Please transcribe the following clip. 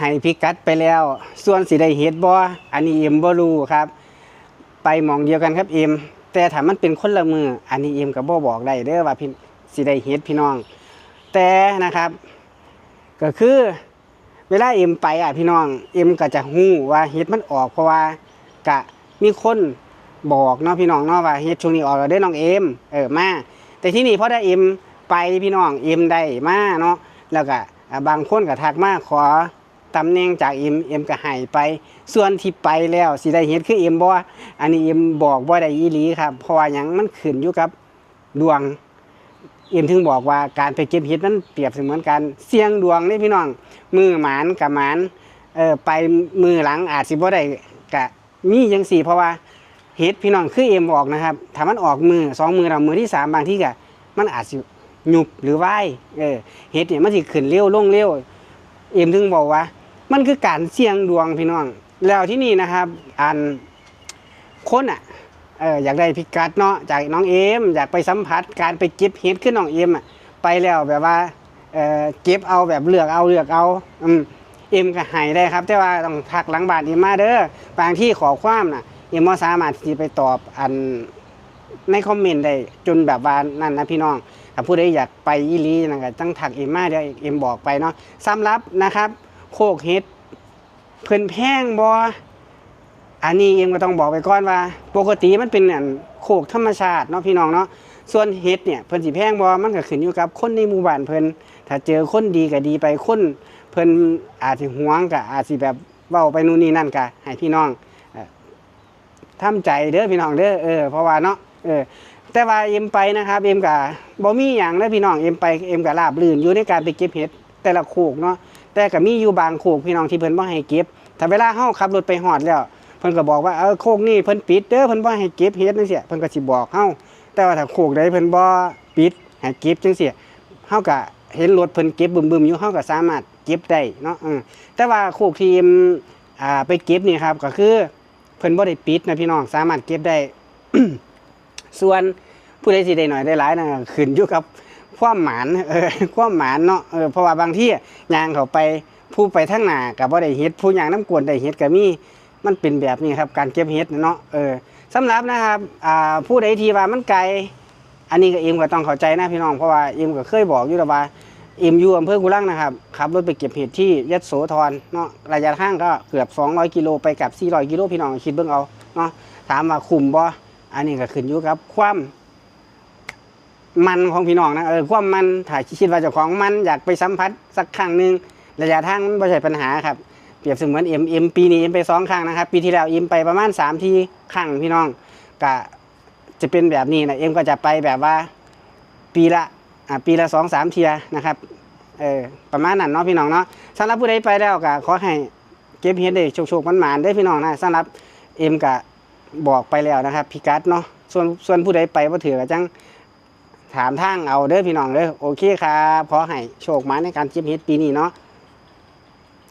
ให้พิกัดไปแล้วส่วนสิได้เฮ็ดบ่อันนี้เอ็มบ่รู้ครับไปหม่องเดียวกันครับเอ็มแต่ถ้ามันเป็นคนละมืออันนี้เอ็มก็บ่บอกได้เด้อว่าพี่สิได้เฮ็ดพี่น้องแต่นะครับก็คือเวลาเอ็มไปพี่น้องเอ็มก็จะฮู้ว่าเฮ็ดมันออกเพราะว่ากะมีคนบอกเนาะพี่น้องเนาะว่าเฮ็ดช่วงนี้ออกแล้วเด้อน้องเอ็มมาแต่ที่นี่พอได้เอ็มไปพี่น้องเอ็มได้มาเนาะแล้วก็บางคนก็ทักมาขอตำแหน่งจากเอ็มก็ให้ไปส่วนที่ไปแล้วสิได้เฮ็ดคือเอ็มบ่อันนี้เอ็มบอกบ่ได้อีหลีครับเพราะว่าหยังมันขึ้นอยู่กับดวงเอ็มถึงบอกว่าการไปเก็บเห็ดนั้นเปรียบเสมือนการเสี่ยงดวงนี่พี่น้องมือหมานกับหมานไปมือหลังอาจสิบ่ได้กะมีจังซี่เพราะว่าเห็ดพี่น้องคือเอ็มบอกนะครับถ้ามันออกมือ2มือแล้วมือที่3บางที่ก็มันอาจสิหยุบหรือไหวเห็ดเนี่ยมันสิขึ้นเร็วลงเร็วเอ็มถึงบอกว่ามันคือการเสี่ยงดวงพี่น้องแล้วที่นี่นะครับอันคนอยากได้พิกัดเนาะจากน้องเอ็มอยากไปสัมผัสการไปเก็บเห็ดขึ้นน้องเอ็มไปแล้วแบบว่าเก็บเอาแบบเลือกเอาเอ็มก็ให้ได้ครับแต่ว่าต้องทักหลังบ้านเอ็มมาเด้อบางที่ขอความเอ็มบ่สามารถที่ไปตอบอันในคอมเมนต์ได้จนแบบว่านั่นนะพี่น้องถ้าผู้ใดอยากไปอีหลีนั่นก็ต้องทักเอ็มมาเดี๋ยวเอ็มบอกไปเนาะสำหรับนะครับโคกเห็ดเพิ่นแพงบ่อันนี้เอ็มก็ต้องบอกไปก่อนว่าปกติมันเป็นโคกธรรมชาติเนาะพี่น้องเนาะส่วนเห็ดเนี่ยเพิ่นสิแพงบ่มันก็ขึ้นอยู่กับคนในหมู่บ้านเพิ่นถ้าเจอคนดีก็ดีไปคนเพิ่นอาจสิหวงก็อาจสิแบบเว้าไปนู่นนี่นั่นก็ให้พี่น้องทำใจเด้อพี่น้องเด้อเพราะว่าเนาะแต่ว่าเอ็มไปนะครับเอ็มก็บ่มีหยังเด้อพี่น้องเอ็มไปเอ็มก็ราบรื่นอยู่ในการไปเก็บเห็ดแต่ละโคกเนาะแต่ก็มีอยู่บางโคกพี่น้องที่เพิ่นบ่ให้เก็บถ้าเวลาเฮาขับรถไปฮอดแล้วเพิ่นก็บอกว่าโคกนี่เพิ่นปิดเด้อเพิ่นบ่ให้เก็บเฮ็ดจังซี่เพิ่นก็สิบอกเฮาแต่ว่าถ้าโคกใดเพิ่นบ่ปิดให้เก็บจังซี่เฮาก็เห็นรถเพิ่นเก็บบึมๆอยู่เฮาก็สามารถเก็บได้เนาะแต่ว่าโคกที่ไปเก็บนี่ครับก็คือเพิ่นบ่ได้ปิดนะพี่น้องสามารถเก็บได้ ส่วนผู้ใดสิได้หน่อยได้หลายนะขึ้นอยู่กับความหมานความหมานเนาะเพราะว่าบางที่ย่างเข้าไปผู้ไปทางหน้าก็บ่ได้เฮ็ดผู้ย่างน้ำกวนได้เฮ็ดก็มีมันเป็นแบบนี้ครับการเก็บเห็ดเนาะสำหรับนะครับผู้ใดที่ว่ามันไกลอันนี้ก็เอ็มก็ต้องเข้าใจนะพี่น้องเพราะว่าเอ็มก็เคยบอกอยู่แล้วว่าเอ็มอยู่อำเภอกุลังนะครับขับรถไปเก็บเห็ดที่ยโสธรเนาะระยะทางก็เกือบ200กิโลไปกับ400กิโลพี่น้องคิดเบิ่งเอาเนาะถามว่าคุ้มบ่อันนี้ก็ขึ้นอยู่กับความมันของพี่น้องนะความมันถ้าคิดว่าเจ้าของมันอยากไปสัมผัสสักครั้งนึงระยะทางมันไม่ใช่ปัญหาครับเปรียบเสมือนเอ็มปีนี้เอ็มไป2 ครั้งนะครับปีที่แล้วเอ็มไปประมาณ3 ที่ครั้งพี่น้องก็จะเป็นแบบนี้นะเอ็มก็จะไปแบบว่าปีละ2-3 เที่ยนะครับประมาณนั้นเนาะพี่น้องเนาะสำหรับผู้ใดไปแล้วก็ขอให้เก็บเห็ดได้โชคๆมันๆได้พี่น้องนะสำหรับเอ็มก็บอกไปแล้วนะครับพิกัดเนาะส่วนผู้ใดไปบ่ถือก็จังถามทางเอาเด้อพี่น้องเด้อโอเคครับขอให้โชคมาในการเก็บเห็ดปีนี้เนาะ